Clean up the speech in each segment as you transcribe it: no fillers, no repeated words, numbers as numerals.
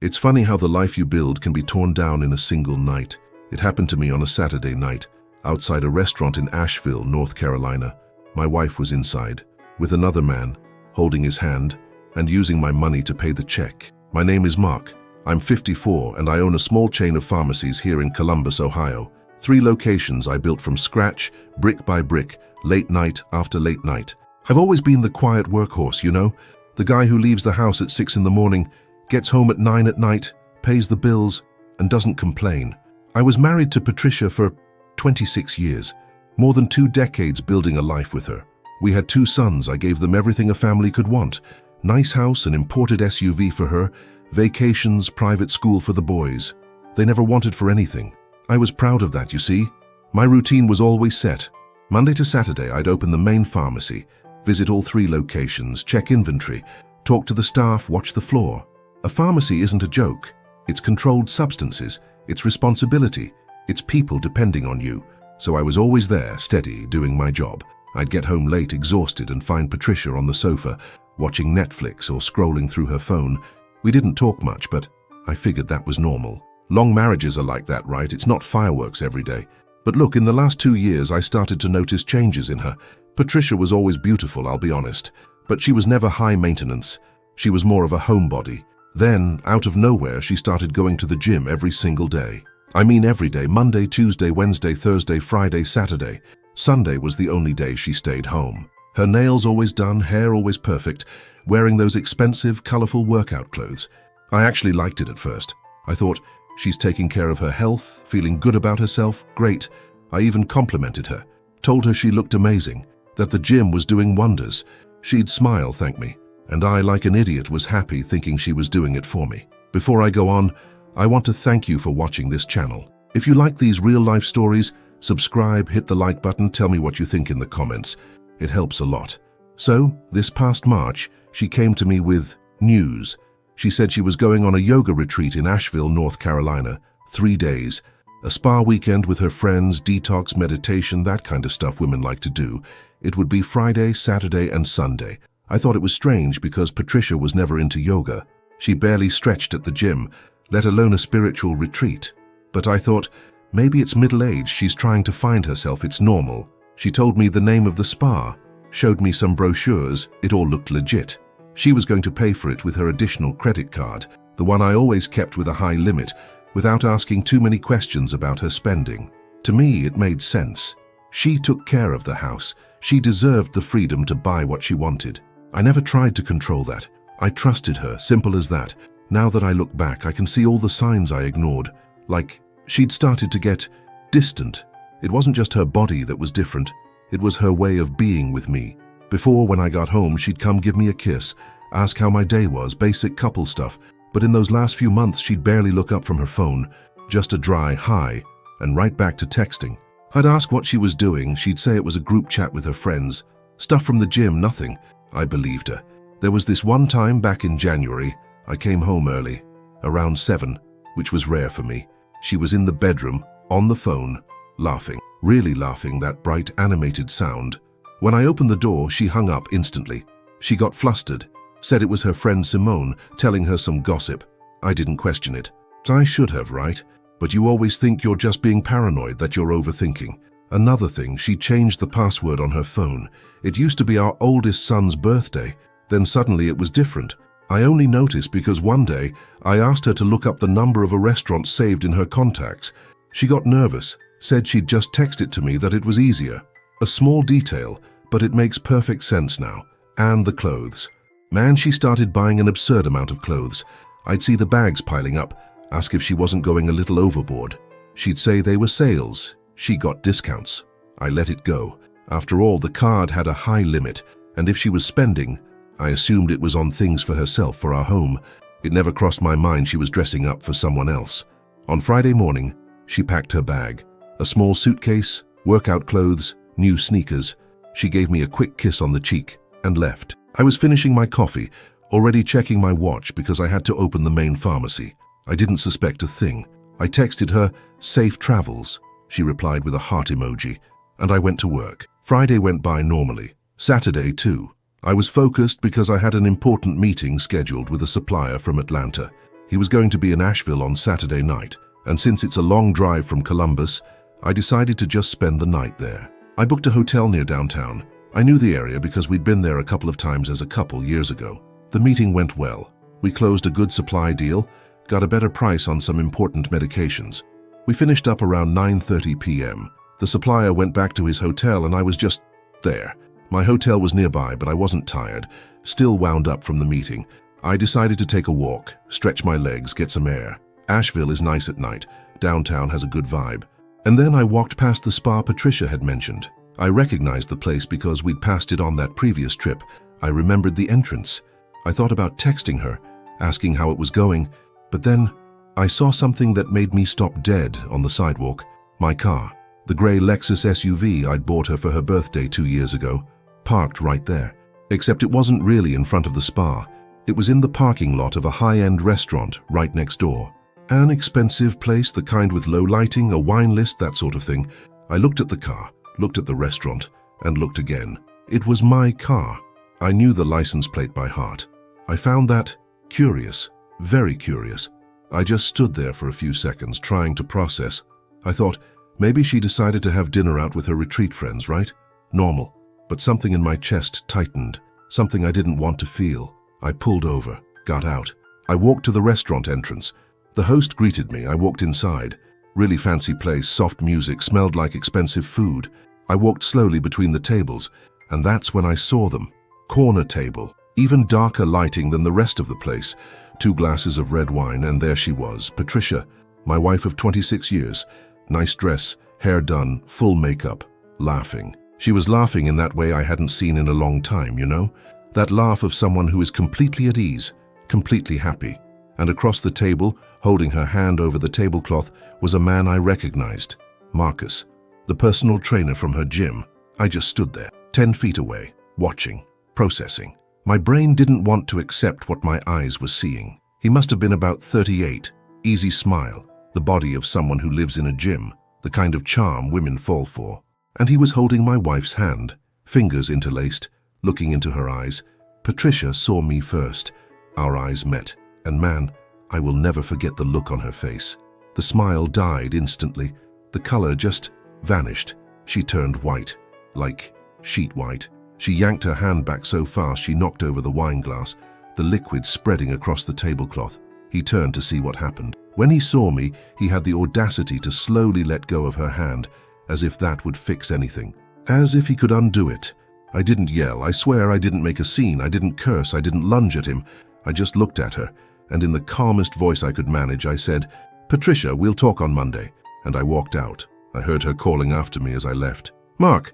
It's funny how the life you build can be torn down in a single night. It happened to me on a Saturday night, outside a restaurant in Asheville, North Carolina. My wife was inside, with another man, holding his hand, and using my money to pay the check. My name is Mark. I'm 54 and I own a small chain of pharmacies here in Columbus, Ohio. 3 locations I built from scratch, brick by brick, late night after late night. I've always been the quiet workhorse, you know? The guy who leaves the house at 6 in the morning, gets home at 9 at night, pays the bills, and doesn't complain. I was married to Patricia for 26 years, more than 2 decades building a life with her. We had 2 sons. I gave them everything a family could want. Nice house, an imported SUV for her, vacations, private school for the boys. They never wanted for anything. I was proud of that, you see. My routine was always set. Monday to Saturday, I'd open the main pharmacy, visit all 3 locations, check inventory, talk to the staff, watch the floor. A pharmacy isn't a joke. It's controlled substances, it's responsibility, it's people depending on you. So I was always there, steady, doing my job. I'd get home late, exhausted, and find Patricia on the sofa, watching Netflix or scrolling through her phone. We didn't talk much, but I figured that was normal. Long marriages are like that, right? It's not fireworks every day. But look, in the last 2 years, I started to notice changes in her. Patricia was always beautiful, I'll be honest, but she was never high maintenance. She was more of a homebody. Then, out of nowhere, she started going to the gym every single day. I mean every day, Monday, Tuesday, Wednesday, Thursday, Friday, Saturday. Sunday was the only day she stayed home. Her nails always done, hair always perfect, wearing those expensive, colorful workout clothes. I actually liked it at first. I thought, she's taking care of her health, feeling good about herself, great. I even complimented her, told her she looked amazing, that the gym was doing wonders. She'd smile, thank me, and I, like an idiot, was happy thinking she was doing it for me. Before I go on, I want to thank you for watching this channel. If you like these real-life stories, subscribe, hit the like button, tell me what you think in the comments. It helps a lot. So, this past March, she came to me with news. She said she was going on a yoga retreat in Asheville, North Carolina, 3 days. A spa weekend with her friends, detox, meditation, that kind of stuff women like to do. It would be Friday, Saturday, and Sunday. I thought it was strange because Patricia was never into yoga. She barely stretched at the gym, let alone a spiritual retreat. But I thought, maybe it's middle age, she's trying to find herself, it's normal. She told me the name of the spa, showed me some brochures, it all looked legit. She was going to pay for it with her additional credit card, the one I always kept with a high limit, without asking too many questions about her spending. To me, it made sense. She took care of the house. She deserved the freedom to buy what she wanted. I never tried to control that. I trusted her, simple as that. Now that I look back, I can see all the signs I ignored. Like, she'd started to get distant. It wasn't just her body that was different. It was her way of being with me. Before, when I got home, she'd come give me a kiss, ask how my day was, basic couple stuff. But in those last few months, she'd barely look up from her phone, just a dry hi, and right back to texting. I'd ask what she was doing. She'd say it was a group chat with her friends. Stuff from the gym, nothing. I believed her. There was this one time back in January, I came home early, around 7, which was rare for me. She was in the bedroom, on the phone, laughing, really laughing, that bright animated sound. When I opened the door, she hung up instantly. She got flustered, said it was her friend Simone telling her some gossip. I didn't question it. I should have, right? But you always think you're just being paranoid, that you're overthinking. Another thing, she changed the password on her phone. It used to be our oldest son's birthday. Then suddenly it was different. I only noticed because one day I asked her to look up the number of a restaurant saved in her contacts. She got nervous, said she'd just text it to me, that it was easier. A small detail, but it makes perfect sense now. And the clothes. Man, she started buying an absurd amount of clothes. I'd see the bags piling up, ask if she wasn't going a little overboard. She'd say they were sales. She got discounts. I let it go. After all, the card had a high limit, and if she was spending, I assumed it was on things for herself, for our home. It never crossed my mind she was dressing up for someone else. On Friday morning, she packed her bag. A small suitcase, workout clothes, new sneakers. She gave me a quick kiss on the cheek and left. I was finishing my coffee, already checking my watch because I had to open the main pharmacy. I didn't suspect a thing. I texted her, "Safe travels." She replied with a heart emoji, and I went to work. Friday went by normally. Saturday too. I was focused because I had an important meeting scheduled with a supplier from Atlanta. He was going to be in Asheville on Saturday night, and since it's a long drive from Columbus, I decided to just spend the night there. I booked a hotel near downtown. I knew the area because we'd been there a couple of times as a couple years ago. The meeting went well. We closed a good supply deal, got a better price on some important medications. We finished up around 9:30 p.m. The supplier went back to his hotel and I was just there. My hotel was nearby, but I wasn't tired, still wound up from the meeting. I decided to take a walk, stretch my legs, get some air. Asheville is nice at night. Downtown has a good vibe. And then I walked past the spa Patricia had mentioned. I recognized the place because we'd passed it on that previous trip. I remembered the entrance. I thought about texting her, asking how it was going, but then I saw something that made me stop dead on the sidewalk. My car, the gray Lexus SUV I'd bought her for her birthday 2 years ago, parked right there. Except it wasn't really in front of the spa. It was in the parking lot of a high-end restaurant right next door. An expensive place, the kind with low lighting, a wine list, that sort of thing. I looked at the car, looked at the restaurant, and looked again. It was my car. I knew the license plate by heart. I found that curious, very curious. I just stood there for a few seconds, trying to process. I thought, maybe she decided to have dinner out with her retreat friends, right? Normal. But something in my chest tightened, something I didn't want to feel. I pulled over, got out. I walked to the restaurant entrance. The host greeted me. I walked inside. Really fancy place, soft music, smelled like expensive food. I walked slowly between the tables, and that's when I saw them. Corner table, even darker lighting than the rest of the place. 2 glasses of red wine, and there she was, Patricia, my wife of 26 years. Nice dress, hair done, full makeup, laughing. She was laughing in that way I hadn't seen in a long time, you know? That laugh of someone who is completely at ease, completely happy. And across the table, holding her hand over the tablecloth, was a man I recognized, Marcus, the personal trainer from her gym. I just stood there, 10 feet away, watching, processing. My brain didn't want to accept what my eyes were seeing. He must have been about 38, easy smile, the body of someone who lives in a gym, the kind of charm women fall for. And he was holding my wife's hand, fingers interlaced, looking into her eyes. Patricia saw me first. Our eyes met, and man, I will never forget the look on her face. The smile died instantly. The color just vanished. She turned white, like sheet white. She yanked her hand back so fast she knocked over the wine glass, the liquid spreading across the tablecloth. He turned to see what happened. When he saw me, he had the audacity to slowly let go of her hand, as if that would fix anything. As if he could undo it. I didn't yell. I swear I didn't make a scene. I didn't curse. I didn't lunge at him. I just looked at her, and in the calmest voice I could manage, I said, "Patricia, we'll talk on Monday." And I walked out. I heard her calling after me as I left. Mark,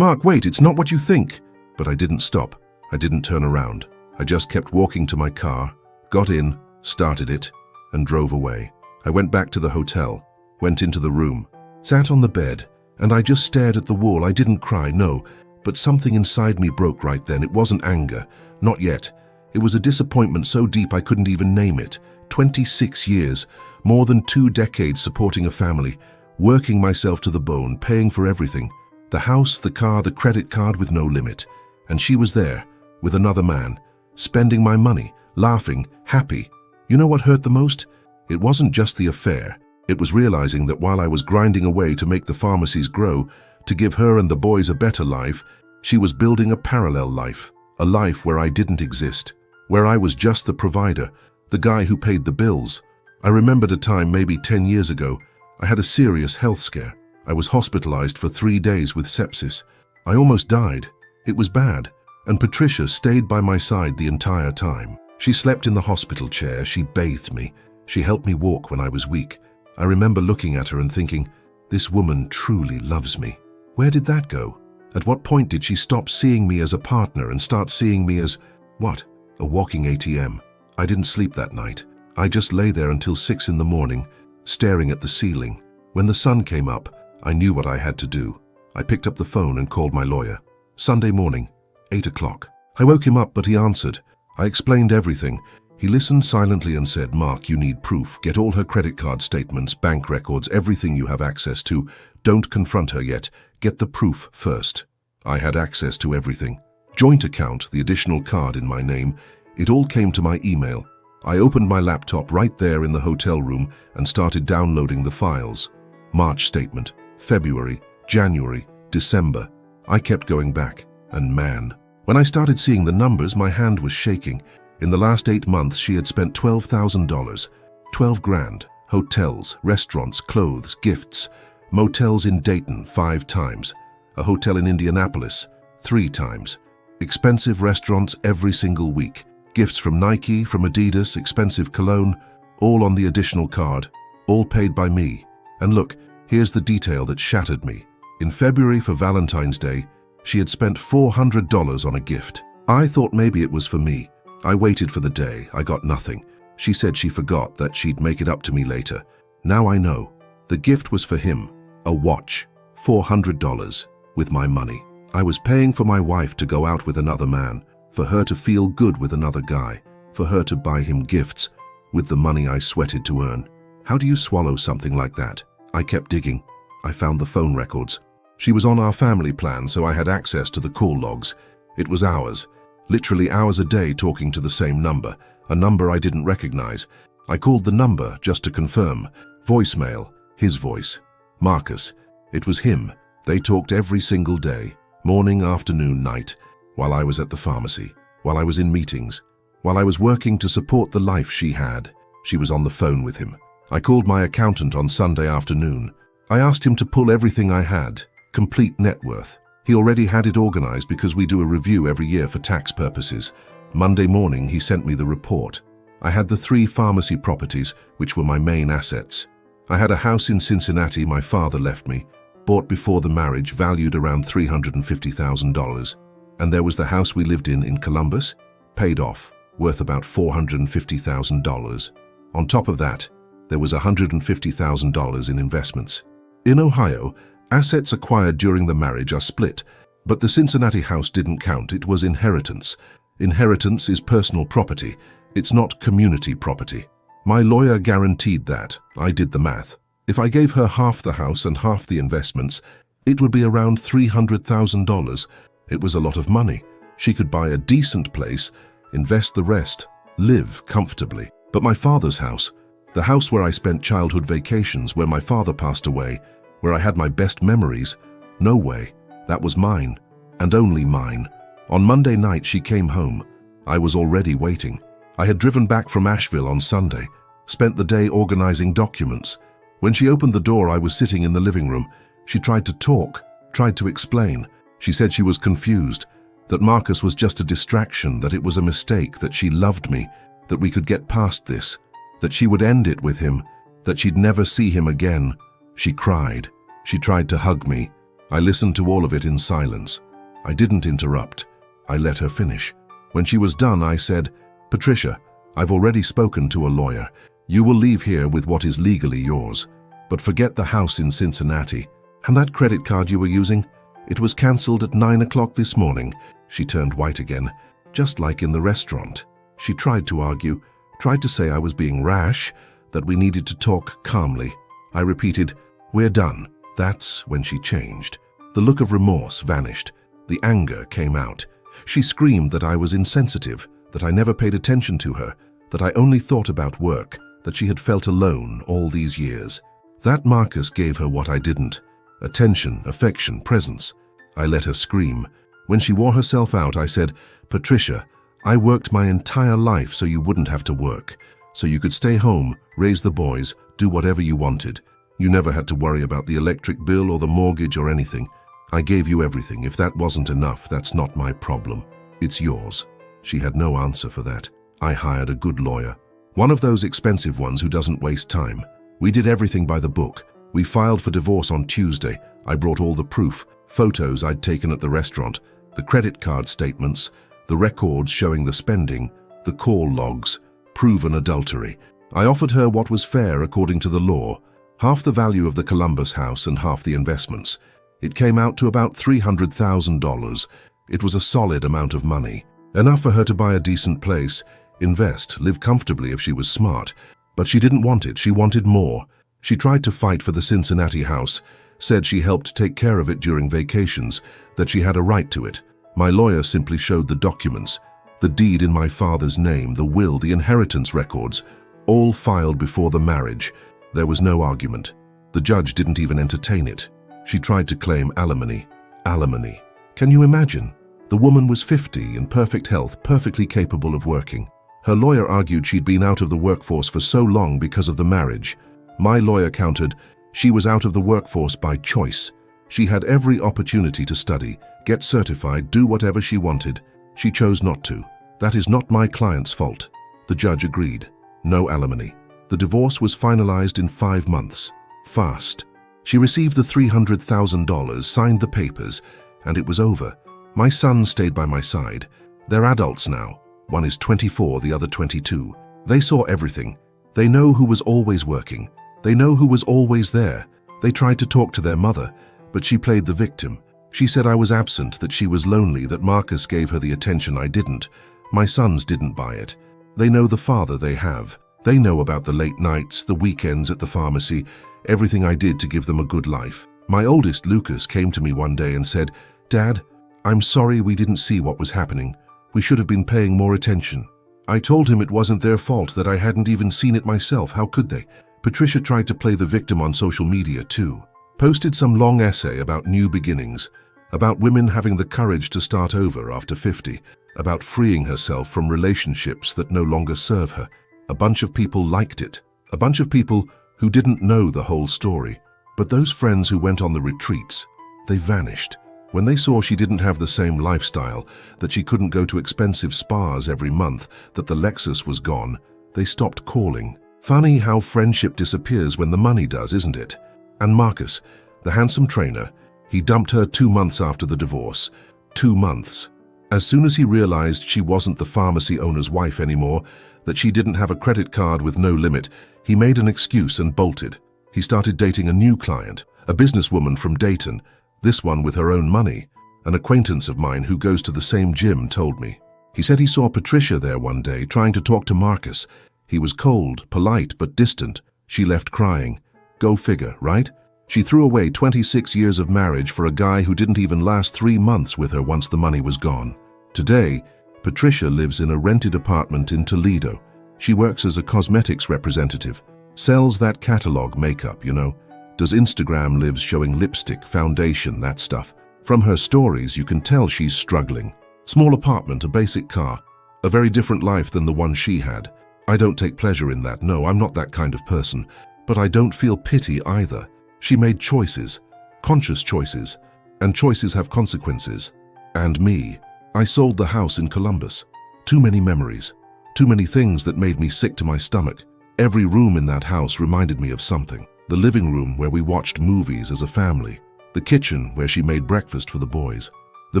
wait, it's not what you think." But I didn't stop. I didn't turn around. I just kept walking to my car, got in, started it, and drove away. I went back to the hotel, went into the room, sat on the bed, and I just stared at the wall. I didn't cry, no, but something inside me broke right then. It wasn't anger, not yet. It was a disappointment so deep I couldn't even name it. 26 years, more than 2 decades supporting a family, working myself to the bone, paying for everything. The house, the car, the credit card with no limit. And she was there, with another man, spending my money, laughing, happy. You know what hurt the most? It wasn't just the affair. It was realizing that while I was grinding away to make the pharmacies grow, to give her and the boys a better life, she was building a parallel life, a life where I didn't exist, where I was just the provider, the guy who paid the bills. I remembered a time maybe 10 years ago. I had a serious health scare. I was hospitalized for 3 days with sepsis. I almost died. It was bad, and Patricia stayed by my side the entire time. She slept in the hospital chair, she bathed me, she helped me walk when I was weak. I remember looking at her and thinking, this woman truly loves me. Where did that go? At what point did she stop seeing me as a partner and start seeing me as, what? A walking ATM. I didn't sleep that night. I just lay there until 6 in the morning, staring at the ceiling. When the sun came up, I knew what I had to do. I picked up the phone and called my lawyer. Sunday morning, 8 o'clock. I woke him up, but he answered. I explained everything. He listened silently and said, "Mark, you need proof. Get all her credit card statements, bank records, everything you have access to. Don't confront her yet. Get the proof first." I had access to everything. Joint account, the additional card in my name. It all came to my email. I opened my laptop right there in the hotel room and started downloading the files. March statement, February, January, December. I kept going back, and man, when I started seeing the numbers, my hand was shaking. In the last 8 months, she had spent $12,000. 12 grand. Hotels, restaurants, clothes, gifts. Motels in Dayton 5 times. A hotel in Indianapolis 3 times. Expensive restaurants every single week. Gifts from Nike, from Adidas, expensive cologne, all on the additional card, all paid by me. And look, here's the detail that shattered me. In February for Valentine's Day, she had spent $400 on a gift. I thought maybe it was for me. I waited for the day. I got nothing. She said she forgot, that she'd make it up to me later. Now I know. The gift was for him. A watch. $400. With my money. I was paying for my wife to go out with another man, for her to feel good with another guy, for her to buy him gifts, with the money I sweated to earn. How do you swallow something like that? I kept digging. I found the phone records. She was on our family plan, so I had access to the call logs. It was hours. Literally hours a day talking to the same number, a number I didn't recognize. I called the number just to confirm. Voicemail, his voice. Marcus. It was him. They talked every single day, morning, afternoon, night, while I was at the pharmacy, while I was in meetings, while I was working to support the life she had. She was on the phone with him. I called my accountant on Sunday afternoon. I asked him to pull everything I had, complete net worth. He already had it organized because we do a review every year for tax purposes. Monday morning, he sent me the report. I had the 3 pharmacy properties, which were my main assets. I had a house in Cincinnati my father left me, bought before the marriage, valued around $350,000. And there was the house we lived in Columbus, paid off, worth about $450,000. On top of that, there was $150,000 in investments. In Ohio, assets acquired during the marriage are split, but the Cincinnati house didn't count. It was inheritance. Inheritance is personal property. It's not community property. My lawyer guaranteed that. I did the math. If I gave her half the house and half the investments, it would be around $300,000. It was a lot of money. She could buy a decent place, invest the rest, live comfortably. But my father's house, the house where I spent childhood vacations, where my father passed away, where I had my best memories, no way. That was mine, and only mine. On Monday night she came home. I was already waiting. I had driven back from Asheville on Sunday, spent the day organizing documents. When she opened the door, I was sitting in the living room. She tried to talk, tried to explain. She said she was confused, that Marcus was just a distraction, that it was a mistake, that she loved me, that we could get past this, that she would end it with him, that she'd never see him again. She cried. She tried to hug me. I listened to all of it in silence. I didn't interrupt. I let her finish. When she was done, I said, "Patricia, I've already spoken to a lawyer. You will leave here with what is legally yours. But forget the house in Cincinnati. And that credit card you were using? It was cancelled at 9 o'clock this morning." She turned white again, just like in the restaurant. She tried to argue, tried to say I was being rash, that we needed to talk calmly. I repeated, "We're done." That's when she changed. The look of remorse vanished. The anger came out. She screamed that I was insensitive, that I never paid attention to her, that I only thought about work, that she had felt alone all these years. That Marcus gave her what I didn't. Attention, affection, presence. I let her scream. When she wore herself out, I said, "Patricia, I worked my entire life so you wouldn't have to work, so you could stay home, raise the boys, do whatever you wanted. You never had to worry about the electric bill or the mortgage or anything. I gave you everything. If that wasn't enough, that's not my problem. It's yours." She had no answer for that. I hired a good lawyer. One of those expensive ones who doesn't waste time. We did everything by the book. We filed for divorce on Tuesday. I brought all the proof, photos I'd taken at the restaurant, the credit card statements, the records showing the spending, the call logs, proven adultery. I offered her what was fair according to the law, half the value of the Columbus house and half the investments. It came out to about $300,000. It was a solid amount of money, enough for her to buy a decent place, invest, live comfortably if she was smart. But she didn't want it. She wanted more. She tried to fight for the Cincinnati house, said she helped take care of it during vacations, that she had a right to it. My lawyer simply showed the documents. The deed in my father's name, the will, the inheritance records, all filed before the marriage. There was no argument. The judge didn't even entertain it. She tried to claim alimony. Alimony. Can you imagine? The woman was 50, in perfect health, perfectly capable of working. Her lawyer argued she'd been out of the workforce for so long because of the marriage. My lawyer countered, she was out of the workforce by choice. She had every opportunity to study, get certified, do whatever she wanted. She chose not to. That is not my client's fault. The judge agreed. No alimony. The divorce was finalized in 5 months. Fast. She received the $300,000, signed the papers, and it was over. My sons stayed by my side. They're adults now. One is 24, the other 22. They saw everything. They know who was always working. They know who was always there. They tried to talk to their mother, but she played the victim. She said I was absent, that she was lonely, that Marcus gave her the attention I didn't. My sons didn't buy it. They know the father they have. They know about the late nights, the weekends at the pharmacy, everything I did to give them a good life. My oldest, Lucas, came to me one day and said, "Dad, I'm sorry we didn't see what was happening. We should have been paying more attention." I told him it wasn't their fault, that I hadn't even seen it myself. How could they? Patricia tried to play the victim on social media too. Posted some long essay about new beginnings, about women having the courage to start over after 50, about freeing herself from relationships that no longer serve her. A bunch of people liked it. A bunch of people who didn't know the whole story. But those friends who went on the retreats, they vanished. When they saw she didn't have the same lifestyle, that she couldn't go to expensive spas every month, that the Lexus was gone, they stopped calling. Funny how friendship disappears when the money does, isn't it? And Marcus, the handsome trainer, he dumped her 2 months after the divorce. 2 months. As soon as he realized she wasn't the pharmacy owner's wife anymore, that she didn't have a credit card with no limit, he made an excuse and bolted. He started dating a new client, a businesswoman from Dayton, this one with her own money. An acquaintance of mine who goes to the same gym told me. He said he saw Patricia there one day trying to talk to Marcus. He was cold, polite, but distant. She left crying. Go figure, right? She threw away 26 years of marriage for a guy who didn't even last 3 months with her once the money was gone. Today, Patricia lives in a rented apartment in Toledo. She works as a cosmetics representative, sells that catalog makeup, you know, does Instagram lives showing lipstick, foundation, that stuff. From her stories, you can tell she's struggling. Small apartment, a basic car, a very different life than the one she had. I don't take pleasure in that, no, I'm not that kind of person, but I don't feel pity either. She made choices, conscious choices, and choices have consequences. And me, I sold the house in Columbus. Too many memories, too many things that made me sick to my stomach. Every room in that house reminded me of something. The living room where we watched movies as a family. The kitchen where she made breakfast for the boys. The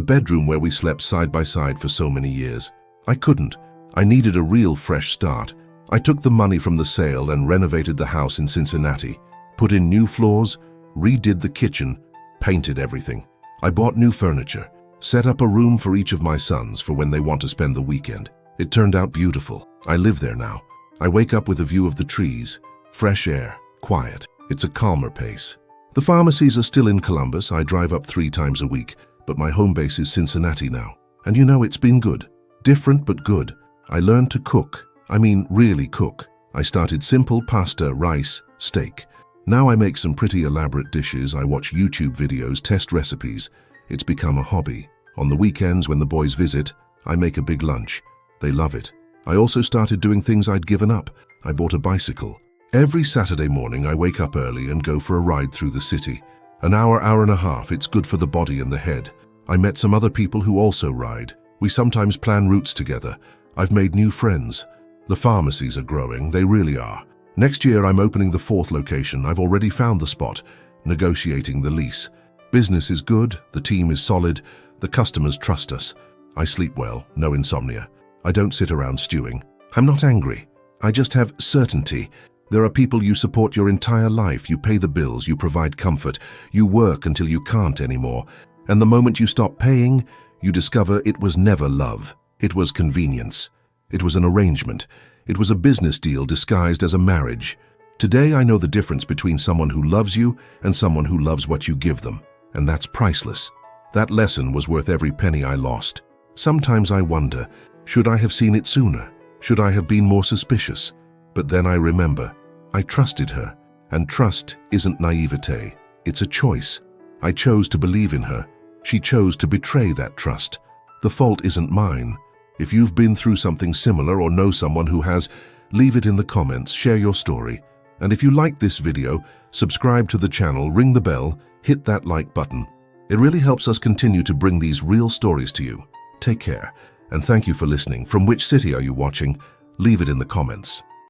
bedroom where we slept side by side for so many years. I couldn't. I needed a real fresh start. I took the money from the sale and renovated the house in Cincinnati. Put in new floors, redid the kitchen, painted everything. I bought new furniture, set up a room for each of my sons for when they want to spend the weekend. It turned out beautiful. I live there now. I wake up with a view of the trees, fresh air, quiet. It's a calmer pace. The pharmacies are still in Columbus. I drive up 3 times a week, but my home base is Cincinnati now. And you know, it's been good. Different but good. I learned to cook. I mean, really cook. I started simple pasta, rice, steak. Now I make some pretty elaborate dishes. I watch YouTube videos, test recipes. It's become a hobby. On the weekends when the boys visit, I make a big lunch. They love it. I also started doing things I'd given up. I bought a bicycle. Every Saturday morning I wake up early and go for a ride through the city. An hour, hour and a half, it's good for the body and the head. I met some other people who also ride. We sometimes plan routes together. I've made new friends. The pharmacies are growing, they really are. Next year I'm opening the 4th location. I've already found the spot, negotiating the lease. Business is good, the team is solid, the customers trust us. I sleep well, no insomnia. I don't sit around stewing. I'm not angry. I just have certainty. There are people you support your entire life. You pay the bills, you provide comfort, you work until you can't anymore. And the moment you stop paying, you discover it was never love. It was convenience. It was an arrangement. It was a business deal disguised as a marriage. Today I know the difference between someone who loves you and someone who loves what you give them. And that's priceless. That lesson was worth every penny I lost. Sometimes I wonder, Should I have seen it sooner? Should I have been more suspicious? But then I remember, I trusted her. And trust isn't naivete, it's a choice. I chose to believe in her. She chose to betray that trust. The fault isn't mine. If you've been through something similar or know someone who has, leave it in the comments, share your story. And if you liked this video, subscribe to the channel, ring the bell, hit that like button. It really helps us continue to bring these real stories to you. Take care, and thank you for listening. From which city are you watching? Leave it in the comments.